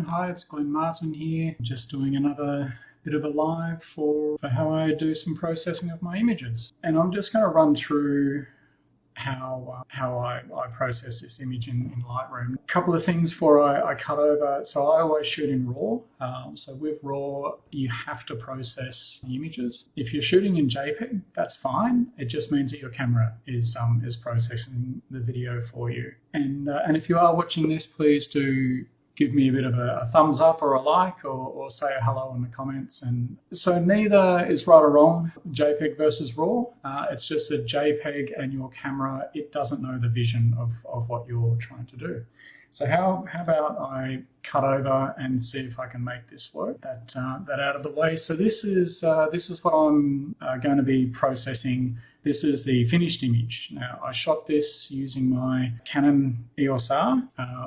Hi, it's Glenn Martin here. Just doing another bit of a live for how I do some processing of my images. And I'm just going to run through how I process this image in Lightroom. A couple of things before I cut over. So I always shoot in RAW. So with RAW, you have to process the images. If you're shooting in JPEG, that's fine. It just means that your camera is processing the video for you. And if you are watching this, please do give me a bit of a thumbs up or a like, or say a hello in the comments. And so neither is right or wrong, JPEG versus RAW. It's just a JPEG and your camera, it doesn't know the vision of what you're trying to do. So how about I cut over and see if I can make this work, that out of the way. So this is what I'm going to be processing. This is the finished image. Now, I shot this using my Canon EOS R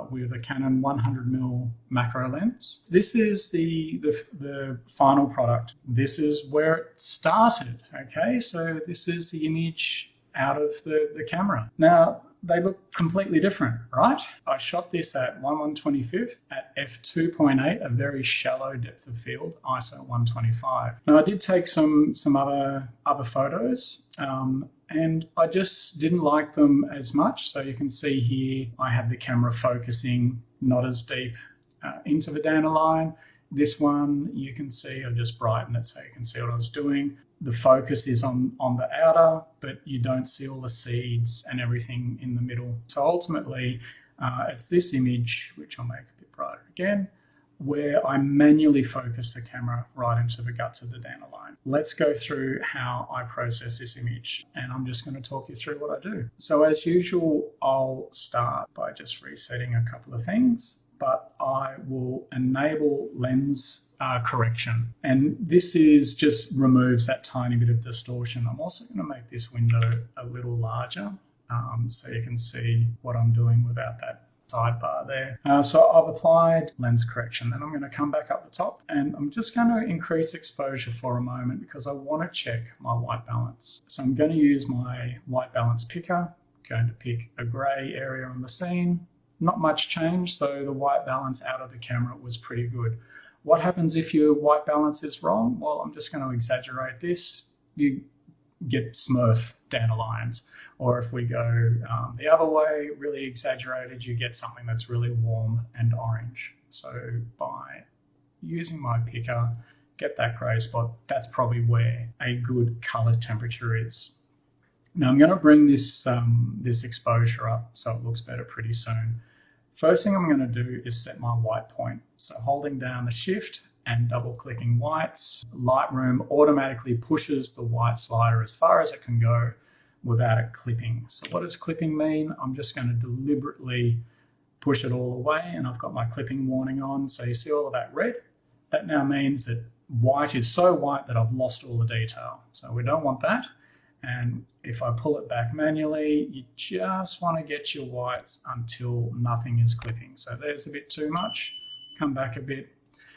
with a Canon 100mm macro lens. This is the final product. This is where it started, okay? So this is the image out of the camera. Now, they look completely different, right? I shot this at 1/125th at f2.8, a very shallow depth of field, ISO 125. Now I did take some other photos, and I just didn't like them as much. So you can see here, I had the camera focusing not as deep into the dandelion. This one, you can see, I'll just brighten it so you can see what I was doing. The focus is on the outer, but you don't see all the seeds and everything in the middle. So ultimately, it's this image, which I'll make a bit brighter again, where I manually focus the camera right into the guts of the dandelion. Let's go through how I process this image, and I'm just going to talk you through what I do. So as usual, I'll start by just resetting a couple of things, but I will enable lens correction. And this just removes that tiny bit of distortion. I'm also going to make this window a little larger so you can see what I'm doing without that sidebar there. So I've applied lens correction. Then I'm going to come back up the top, and I'm just going to increase exposure for a moment because I want to check my white balance. So I'm going to use my white balance picker. I'm going to pick a gray area on the scene. Not much change, so the white balance out of the camera was pretty good. What happens if your white balance is wrong? Well, I'm just going to exaggerate this. You get Smurf dandelions. Or if we go the other way, really exaggerated, you get something that's really warm and orange. So by using my picker, get that gray spot, that's probably where a good color temperature is. Now I'm going to bring this exposure up so it looks better pretty soon. First thing I'm going to do is set my white point. So holding down the shift and double clicking whites, Lightroom automatically pushes the white slider as far as it can go without it clipping. So what does clipping mean? I'm just going to deliberately push it all away, and I've got my clipping warning on. So you see all of that red? That now means that white is so white that I've lost all the detail. So we don't want that. And if I pull it back manually, you just want to get your whites until nothing is clipping. So there's a bit too much, come back a bit.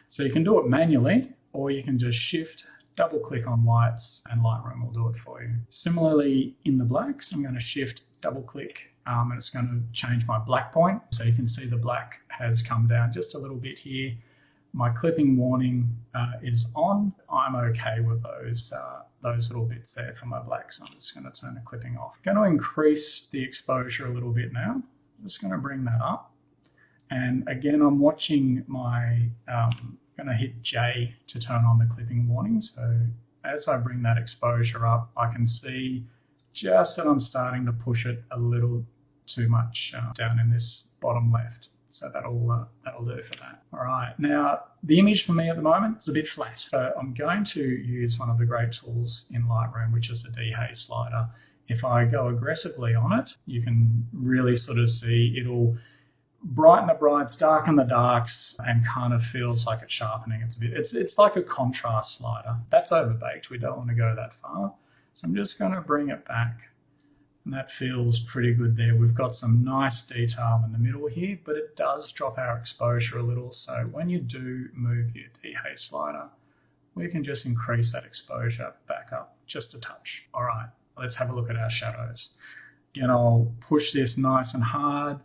So you can do it manually, or you can just shift, double click on whites, and Lightroom will do it for you. Similarly in the blacks, I'm going to shift, double click, and it's going to change my black point. So you can see the black has come down just a little bit here. My clipping warning is on. I'm okay with those little bits there for my blacks. So I'm just going to turn the clipping off. I'm going to increase the exposure a little bit now. I'm just going to bring that up. And again, I'm watching my, going to hit J to turn on the clipping warning. So as I bring that exposure up, I can see just that I'm starting to push it a little too much down in this bottom left. So that'll do for that. All right, now the image for me at the moment is a bit flat. So I'm going to use one of the great tools in Lightroom, which is the dehaze slider. If I go aggressively on it, you can really sort of see it'll brighten the brights, darken the darks, and kind of feels like it's sharpening. It's like a contrast slider. That's overbaked. We don't want to go that far. So I'm just going to bring it back. And that feels pretty good there. We've got some nice detail in the middle here, but it does drop our exposure a little. So when you do move your dehaze slider, we can just increase that exposure back up just a touch. All right, let's have a look at our shadows. Again, I'll push this nice and hard.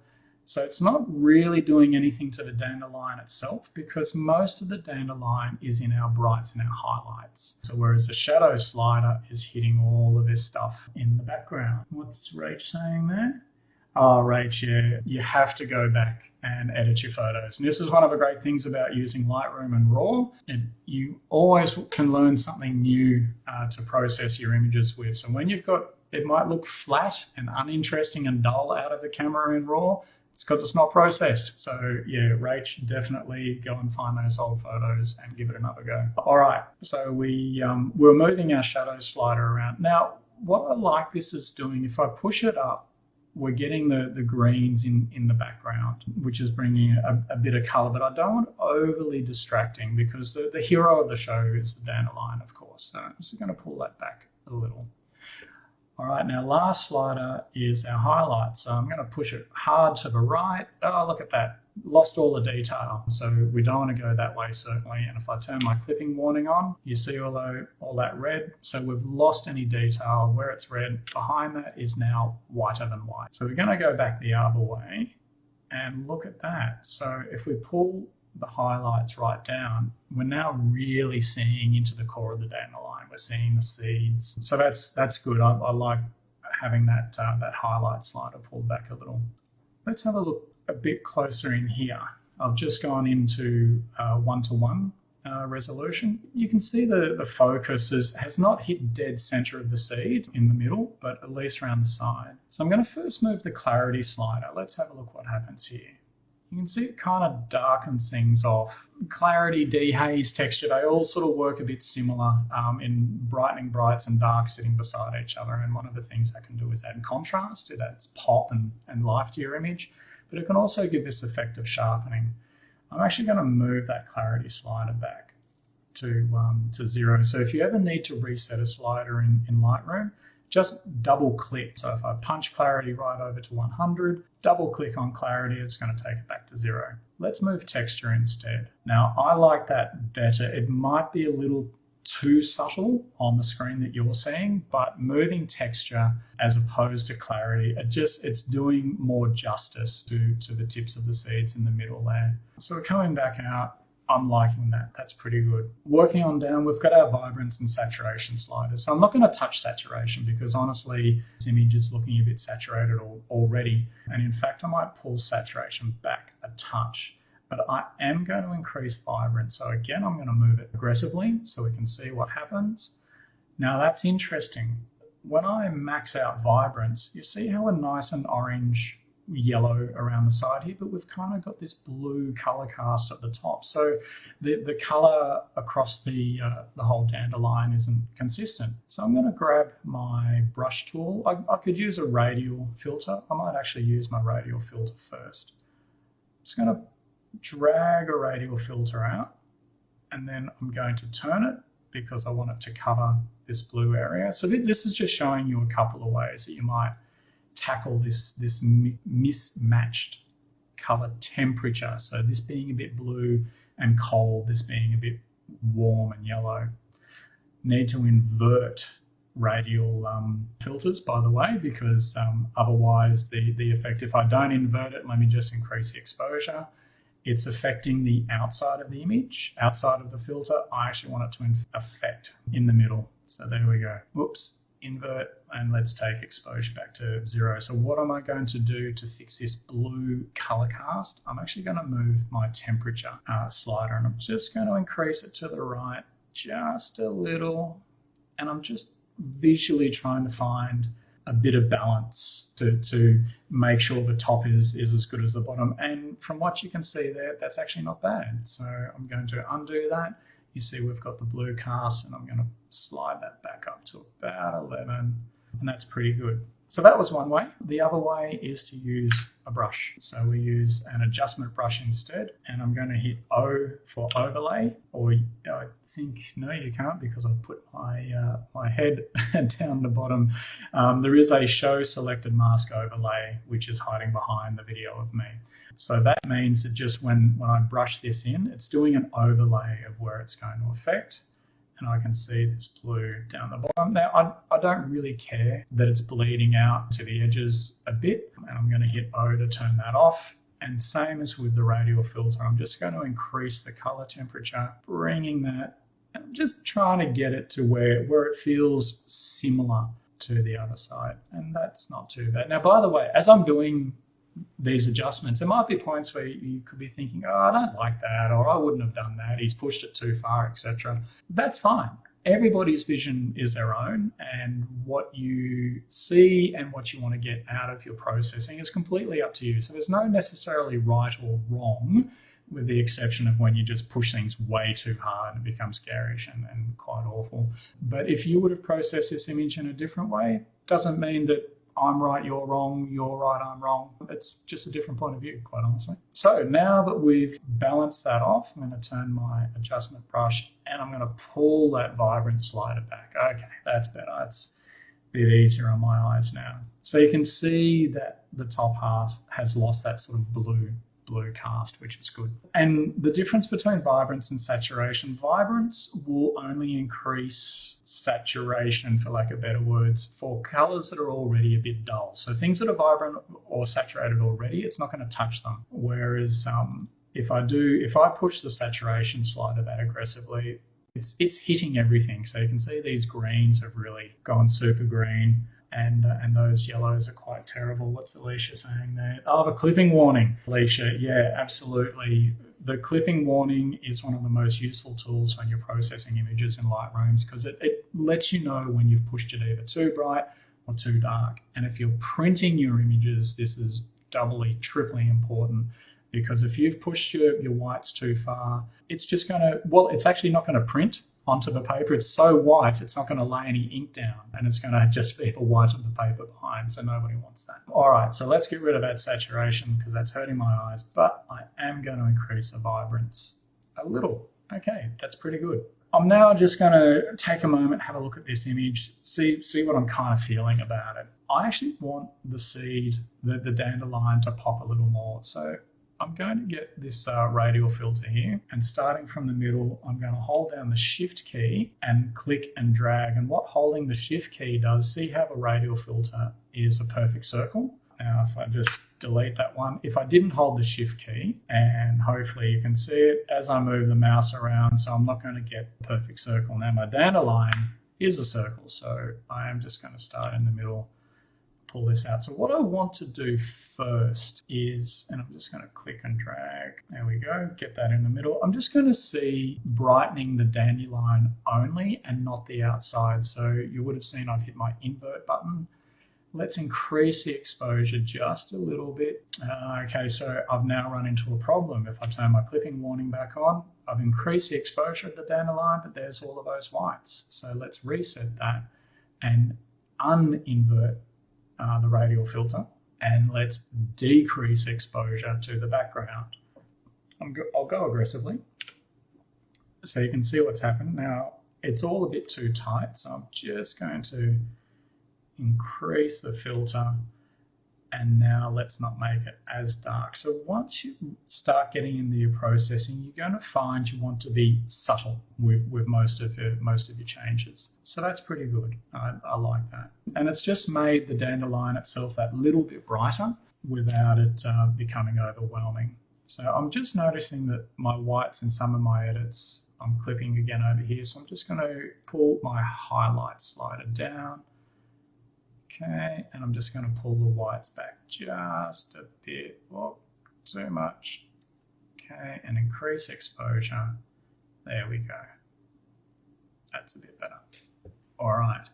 So it's not really doing anything to the dandelion itself because most of the dandelion is in our brights and our highlights. So whereas the shadow slider is hitting all of this stuff in the background. What's Rach saying there? Oh, Rach, yeah, you have to go back and edit your photos. And this is one of the great things about using Lightroom and RAW. You always can learn something new to process your images with. So when you've got, it might look flat and uninteresting and dull out of the camera in RAW, it's because it's not processed. So yeah, Rach, definitely go and find those old photos and give it another go. All right, so we're moving our shadow slider around. Now, what I like this is doing, if I push it up, we're getting the greens in the background, which is bringing a bit of color, but I don't want overly distracting because the hero of the show is the dandelion, of course. So I'm just going to pull that back a little. All right, now last slider is our highlight. So I'm going to push it hard to the right. Oh, look at that. Lost all the detail. So we don't want to go that way, certainly. And if I turn my clipping warning on, you see all that red. So we've lost any detail. Where it's red, behind that is now whiter than white. So we're going to go back the other way and look at that. So if we pull the highlights right down, we're now really seeing into the core of the dandelion. We're seeing the seeds. So that's good. I like having that highlight slider pulled back a little. Let's have a look a bit closer in here. I've just gone into 1:1 resolution. You can see the focus has not hit dead center of the seed in the middle, but at least around the side. So I'm going to first move the clarity slider. Let's have a look what happens here. You can see it kind of darkens things off. Clarity, dehaze, texture, they all sort of work a bit similar in brightening brights and darks sitting beside each other. And one of the things that can do is add contrast. It adds pop and life to your image, but it can also give this effect of sharpening. I'm actually going to move that clarity slider back to 0. So if you ever need to reset a slider in Lightroom, just double click. So if I punch clarity right over to 100, double click on clarity, it's going to take it back to 0. Let's move texture instead. Now, I like that better. It might be a little too subtle on the screen that you're seeing, but moving texture as opposed to clarity, it's doing more justice to the tips of the seeds in the middle there. So we're coming back out. I'm liking that. That's pretty good. Working on down, we've got our vibrance and saturation sliders. So I'm not going to touch saturation because honestly, this image is looking a bit saturated already. And in fact, I might pull saturation back a touch, but I am going to increase vibrance. So again, I'm going to move it aggressively so we can see what happens. Now that's interesting. When I max out vibrance, you see how a nice and orange yellow around the side here, but we've kind of got this blue color cast at the top. So the color across the whole dandelion isn't consistent. So I'm going to grab my brush tool. I could use a radial filter. I might actually use my radial filter first. I'm just going to drag a radial filter out, and then I'm going to turn it because I want it to cover this blue area. So this is just showing you a couple of ways that you might tackle this mismatched color temperature. So this being a bit blue and cold, this being a bit warm and yellow. Need to invert radial filters, by the way, because otherwise the effect, if I don't invert it, let me just increase the exposure, it's affecting the outside of the image, outside of the filter. I actually want it to affect in the middle. So there we go. Whoops. Invert, and let's take exposure back to 0. So what am I going to do to fix this blue color cast? I'm actually going to move my temperature slider, and I'm just going to increase it to the right just a little, and I'm just visually trying to find a bit of balance to make sure the top is as good as the bottom. And from what you can see there, that's actually not bad. So I'm going to undo that. You see we've got the blue cast, and I'm going to slide that back up to about 11, and that's pretty good. So that was one way. The other way is to use a brush. So we use an adjustment brush instead, and I'm going to hit O for overlay, or I think, no, you can't because I've put my head down the bottom. There is a show selected mask overlay, which is hiding behind the video of me. So that means that just when I brush this in, it's doing an overlay of where it's going to affect. and I can see this blue down the bottom. Now, I don't really care that it's bleeding out to the edges a bit, and I'm going to hit O to turn that off. And same as with the radial filter, I'm just going to increase the color temperature, bringing that, and I'm just trying to get it to where it feels similar to the other side. And that's not too bad. Now, by the way, as I'm doing these adjustments, there might be points where you could be thinking, oh, I don't like that, or I wouldn't have done that, he's pushed it too far, etc. That's fine. Everybody's vision is their own, and what you see and what you want to get out of your processing is completely up to you. So there's no necessarily right or wrong, with the exception of when you just push things way too hard and it becomes garish and quite awful. But if you would have processed this image in a different way, doesn't mean that I'm right, you're wrong, you're right, I'm wrong. It's just a different point of view, quite honestly. So now that we've balanced that off, I'm going to turn my adjustment brush and I'm going to pull that vibrant slider back. Okay, that's better. It's a bit easier on my eyes now. So you can see that the top half has lost that sort of blue cast, which is good. And the difference between vibrance and saturation, vibrance will only increase saturation, for lack of better words, for colors that are already a bit dull. So things that are vibrant or saturated already, it's not going to touch them. Whereas if I push the saturation slider that aggressively, it's hitting everything. So you can see these greens have really gone super green. And those yellows are quite terrible. What's Alicia saying there? Oh, the clipping warning. Alicia, yeah, absolutely. The clipping warning is one of the most useful tools when you're processing images in Lightrooms, because it lets you know when you've pushed it either too bright or too dark. And if you're printing your images, this is doubly, triply important, because if you've pushed your whites too far, it's just going to, well, it's actually not going to print onto the paper. It's so white, it's not going to lay any ink down, and it's going to just be the white of the paper behind, so nobody wants that. All right, so let's get rid of that saturation because that's hurting my eyes, but I am going to increase the vibrance a little. Okay, that's pretty good. I'm now just going to take a moment, have a look at this image, see what I'm kind of feeling about it. I actually want the seed, the dandelion, to pop a little more. So I'm going to get this radial filter here, and starting from the middle, I'm going to hold down the Shift key and click and drag. And what holding the Shift key does, see how the radial filter is a perfect circle? Now, if I just delete that one, if I didn't hold the Shift key, and hopefully you can see it as I move the mouse around, so I'm not going to get a perfect circle. Now, my dandelion is a circle, so I am just going to start in the middle, pull this out. So what I want to do first is, and I'm just going to click and drag, there we go, get that in the middle. I'm just going to see brightening the dandelion only and not the outside. So you would have seen I've hit my invert button. Let's increase the exposure just a little bit. Okay, so I've now run into a problem. If I turn my clipping warning back on, I've increased the exposure of the dandelion, but there's all of those whites. So let's reset that and uninvert the radial filter, and let's decrease exposure to the background. I'll go aggressively so you can see what's happened. Now, it's all a bit too tight, so I'm just going to increase the filter, and now let's not make it as dark. So once you start getting into your processing, you're going to find you want to be subtle with most of your changes. So that's pretty good. I like that. And it's just made the dandelion itself that little bit brighter without it becoming overwhelming. So I'm just noticing that my whites in some of my edits, I'm clipping again over here. So I'm just going to pull my highlight slider down. Okay, and I'm just going to pull the whites back just a bit. Whoa, too much. Okay, and increase exposure. There we go. That's a bit better. All right,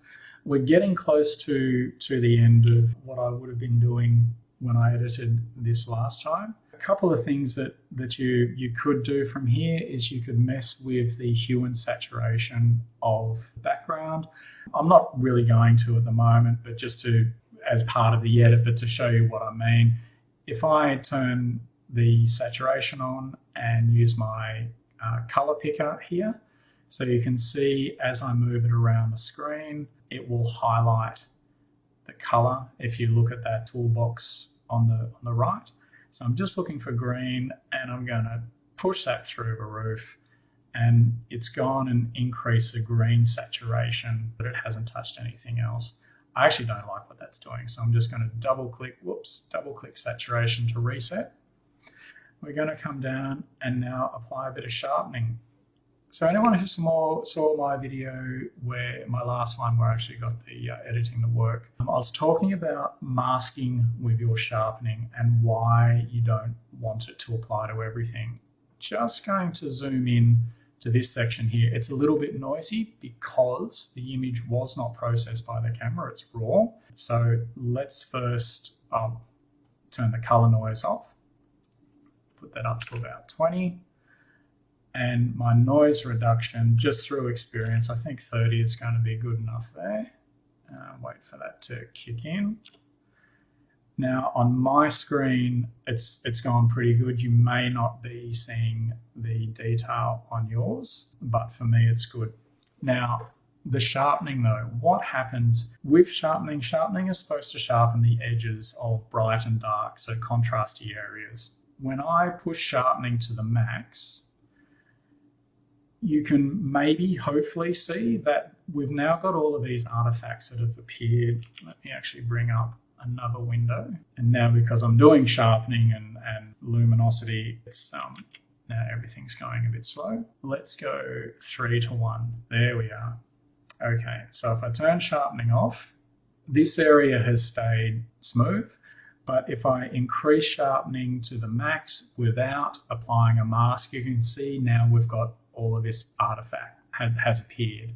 we're getting close to the end of what I would have been doing when I edited this last time. A couple of things that you could do from here is you could mess with the hue and saturation of the background. I'm not really going to at the moment, but just as part of the edit, but to show you what I mean. If I turn the saturation on and use my color picker here, so you can see as I move it around the screen, it will highlight the color if you look at that toolbox on the right. So I'm just looking for green, and I'm going to push that through the roof, and it's gone and increased the green saturation, but it hasn't touched anything else. I actually don't like what that's doing, so I'm just going to double click saturation to reset. We're going to come down and now apply a bit of sharpening. So anyone who saw my video, where my last one where I actually got the editing to work, I was talking about masking with your sharpening and why you don't want it to apply to everything. Just going to zoom in to this section here. It's a little bit noisy because the image was not processed by the camera, it's raw. So let's first turn the color noise off, put that up to about 20. And my noise reduction, just through experience, I think 30 is going to be good enough there. Wait for that to kick in. Now on my screen, it's gone pretty good. You may not be seeing the detail on yours, but for me it's good. Now the sharpening though, what happens with sharpening? Sharpening is supposed to sharpen the edges of bright and dark, so contrasty areas. When I push sharpening to the max, you can maybe hopefully see that we've now got all of these artifacts that have appeared. Let me actually bring up another window. And now because I'm doing sharpening and luminosity, it's now everything's going a bit slow. Let's go 3 to 1. There we are. Okay, so if I turn sharpening off, this area has stayed smooth. But if I increase sharpening to the max without applying a mask, you can see now we've got all of this artifact has appeared.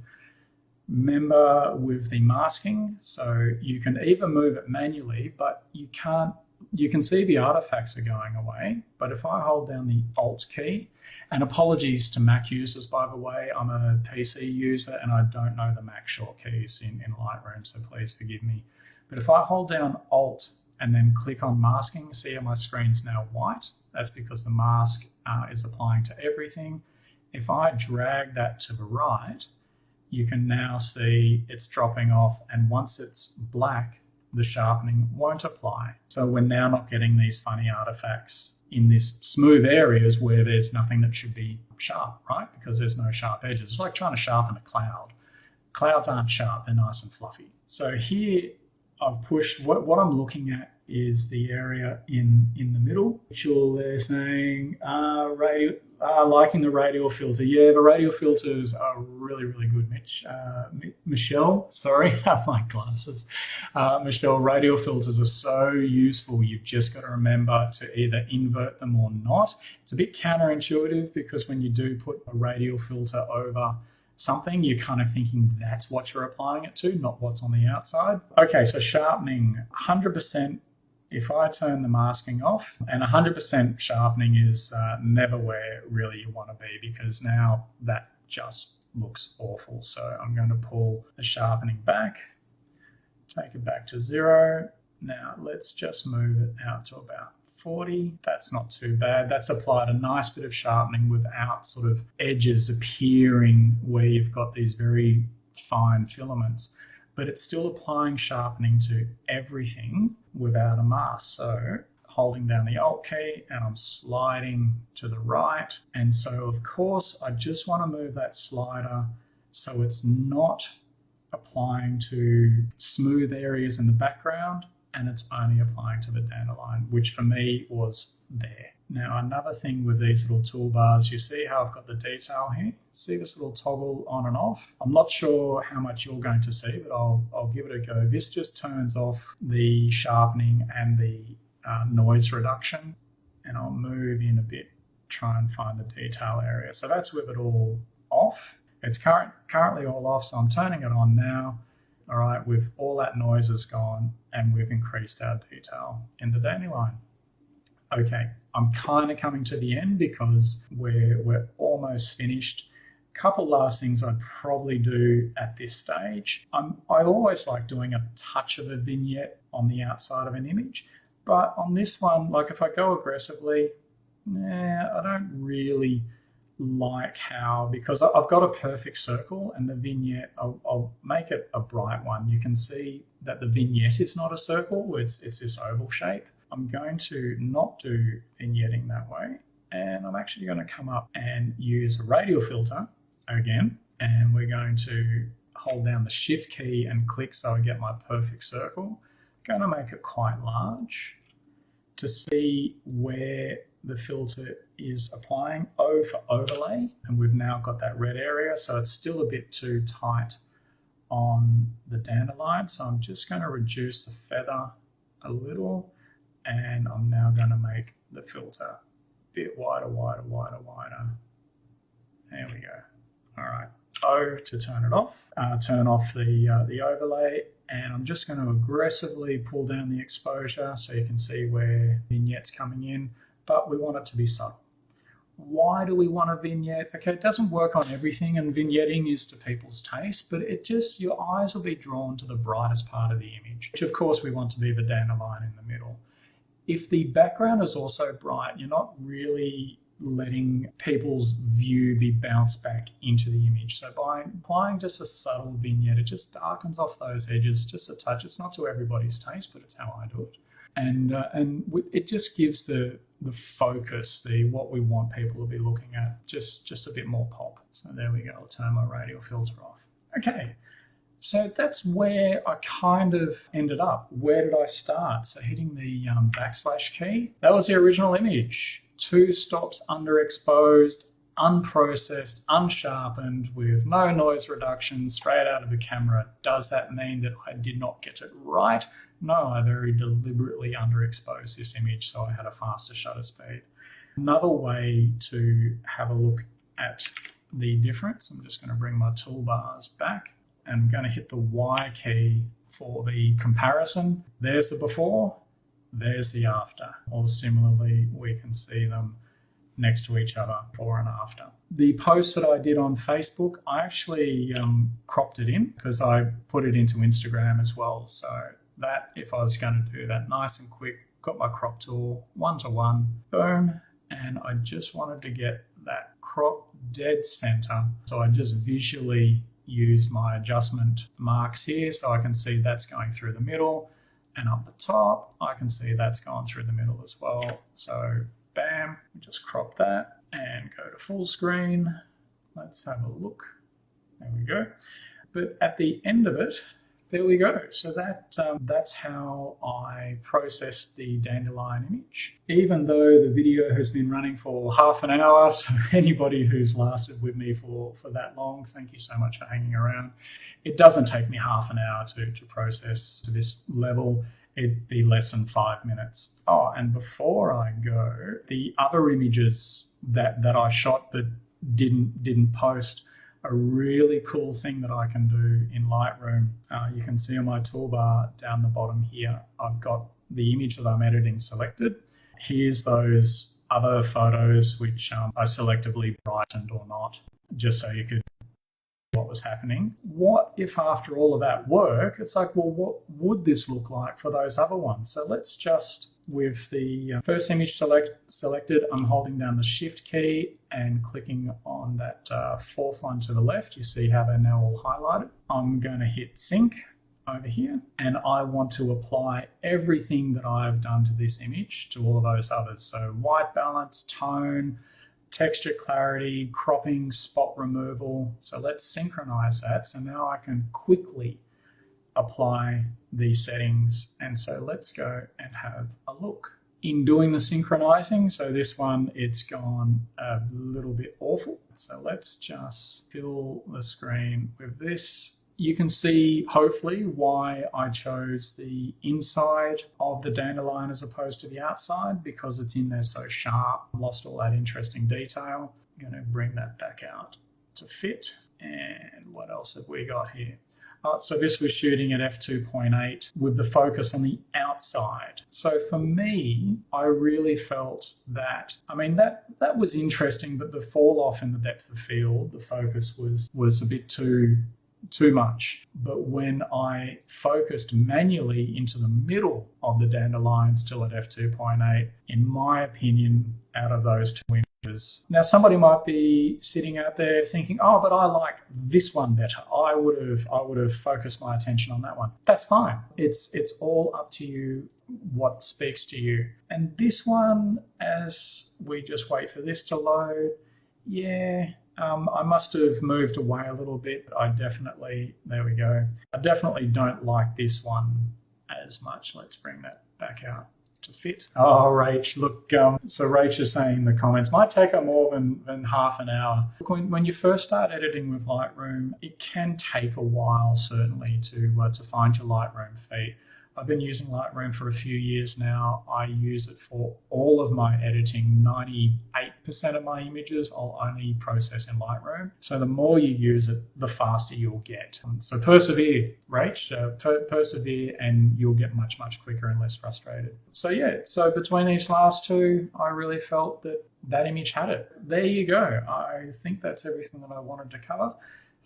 Remember with the masking, so you can either move it manually, but you can see the artifacts are going away. But if I hold down the Alt key, and apologies to Mac users, by the way, I'm a PC user and I don't know the Mac shortkeys in Lightroom, so please forgive me. But if I hold down Alt and then click on masking, see how my screen's now white? That's because the mask is applying to everything. If I drag that to the right, you can now see it's dropping off, and once it's black, the sharpening won't apply. So we're now not getting these funny artifacts in this smooth areas where there's nothing that should be sharp, right? Because there's no sharp edges. It's like trying to sharpen a cloud. Clouds aren't sharp, they're nice and fluffy. So here I've pushed, what I'm looking at is the area in the middle. They're saying liking the radial filter. Yeah, the radial filters are really, really good, Mitch. Michelle, sorry, I have my glasses. Michelle, radial filters are so useful. You've just got to remember to either invert them or not. It's a bit counterintuitive because when you do put a radial filter over something, you're kind of thinking that's what you're applying it to, not what's on the outside. Okay, so sharpening, 100%. If I turn the masking off, and 100% sharpening is never where really you want to be, because now that just looks awful. So I'm going to pull the sharpening back, take it back to 0. Now let's just move it out to about 40. That's not too bad. That's applied a nice bit of sharpening without sort of edges appearing where you've got these very fine filaments, but it's still applying sharpening to everything without a mask. So holding down the Alt key and I'm sliding to the right. And so of course, I just want to move that slider so it's not applying to smooth areas in the background, and it's only applying to the dandelion, which for me was there. Now, another thing with these little toolbars, you see how I've got the detail here? See this little toggle on and off? I'm not sure how much you're going to see, but I'll give it a go. This just turns off the sharpening and the noise reduction, and I'll move in a bit, try and find the detail area. So that's with it all off. It's currently all off, so I'm turning it on now. All right, with all that noise is gone, and we've increased our detail in the dandelion. Okay, I'm kind of coming to the end because we're almost finished. Couple last things I'd probably do at this stage. I always like doing a touch of a vignette on the outside of an image, but on this one, like if I go aggressively, I don't really like how, because I've got a perfect circle and the vignette, I'll make it a bright one. You can see that the vignette is not a circle, it's this oval shape. I'm going to not do vignetting that way, And I'm actually going to come up and use a radial filter again, and we're going to hold down the shift key and click so I get my perfect circle. I'm going to make it quite large to see where the filter is applying. O for overlay, and we've now got that red area, so it's still a bit too tight on the dandelion. So I'm just going to reduce the feather a little, and I'm now going to make the filter a bit wider. There we go. All right. O to turn it off. Turn off the overlay, and I'm just going to aggressively pull down the exposure so you can see where vignette's coming in, but we want it to be subtle. Why do we want a vignette? Okay, it doesn't work on everything, and vignetting is to people's taste, but it just, your eyes will be drawn to the brightest part of the image, which of course we want to be the dandelion in the middle. If the background is also bright, you're not really letting people's view be bounced back into the image. So by applying just a subtle vignette, it just darkens off those edges just a touch. It's not to everybody's taste, but it's how I do it. And it just gives the focus, what we want people to be looking at, just a bit more pop. So there we go. I'll turn my radial filter off. Okay. So that's where I kind of ended up. Where did I start? So hitting the backslash key. That was the original image. 2 stops underexposed, unprocessed, unsharpened, with no noise reduction, straight out of the camera. Does that mean that I did not get it right? No, I very deliberately underexposed this image, so I had a faster shutter speed. Another way to have a look at the difference, I'm just going to bring my toolbars back, and I'm going to hit the Y key for the comparison. There's the before, there's the after, or similarly we can see them next to each other, before and after. The post that I did on Facebook, I actually cropped it in because I put it into Instagram as well. So that, if I was going to do that nice and quick, got my crop tool, 1:1, boom, and I just wanted to get that crop dead center. So I just visually used my adjustment marks here so I can see that's going through the middle. And up the top, I can see that's gone through the middle as well. So bam, just crop that and go to full screen. Let's have a look. There we go. But at the end of it, there we go. So that's how I processed the dandelion image. Even though the video has been running for half an hour, so anybody who's lasted with me for that long, thank you so much for hanging around. It doesn't take me half an hour to process to this level. It'd be less than 5 minutes. Oh, and before I go, the other images that I shot but didn't post, a really cool thing that I can do in Lightroom. You can see on my toolbar down the bottom here, I've got the image that I'm editing selected. Here's those other photos which I selectively brightened or not, just so you could see what was happening. What if after all of that work, it's like, well, what would this look like for those other ones? So let's just, with the first image selected, I'm holding down the shift key and clicking on that 4th one to the left. You see how they're now all highlighted. I'm going to hit sync over here, and I want to apply everything that I've done to this image to all of those others. So white balance, tone, texture clarity, cropping, spot removal. So let's synchronize that. So now I can quickly apply these settings. And so let's go and have a look. In doing the synchronizing, so this one, it's gone a little bit awful. So let's just fill the screen with this. You can see, hopefully, why I chose the inside of the dandelion as opposed to the outside, because it's in there so sharp. Lost all that interesting detail. I'm going to bring that back out to fit. And what else have we got here? So this was shooting at f2.8 with the focus on the outside. So for me, I really felt that, I mean, that was interesting, but the fall off in the depth of field, the focus was a bit too much. But when I focused manually into the middle of the dandelion, still at f2.8, in my opinion, out of those 2 images, Now, somebody might be sitting out there thinking, oh, but I like this one better. I would have focused my attention on that one. That's fine. It's all up to you what speaks to you. And this one, as we just wait for this to load, I must have moved away a little bit. There we go. I definitely don't like this one as much. Let's bring that back out to fit. Oh, Rach, look, so Rach is saying in the comments, might take her more than half an hour. When you first start editing with Lightroom, it can take a while, certainly, to find your Lightroom feet. I've been using Lightroom for a few years now. I use it for all of my editing. 98% of my images I'll only process in Lightroom. So the more you use it, the faster you'll get. So persevere, Rach, persevere, and you'll get much, much quicker and less frustrated. So between these last two, I really felt that image had it. There you go. I think that's everything that I wanted to cover.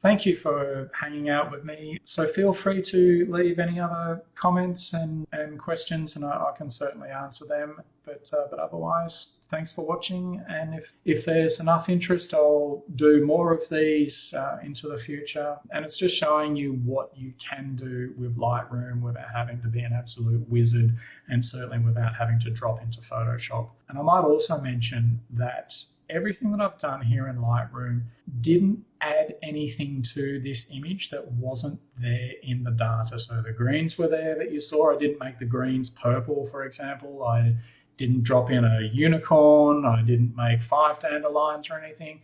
Thank you for hanging out with me. So feel free to leave any other comments and questions, and I can certainly answer them. But otherwise, thanks for watching. And if there's enough interest, I'll do more of these into the future. And it's just showing you what you can do with Lightroom without having to be an absolute wizard, and certainly without having to drop into Photoshop. And I might also mention that everything that I've done here in Lightroom didn't add anything to this image that wasn't there in the data. So the greens were there that you saw. I didn't make the greens purple, for example. I didn't drop in a unicorn. I didn't make 5 dandelions or anything.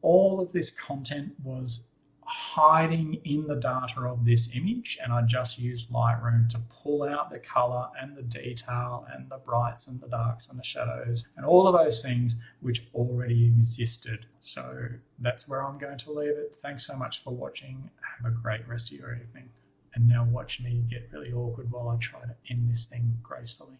All of this content was hiding in the data of this image, and I just used Lightroom to pull out the color and the detail and the brights and the darks and the shadows and all of those things which already existed. So that's where I'm going to leave it. Thanks so much for watching. Have a great rest of your evening. And now watch me get really awkward while I try to end this thing gracefully.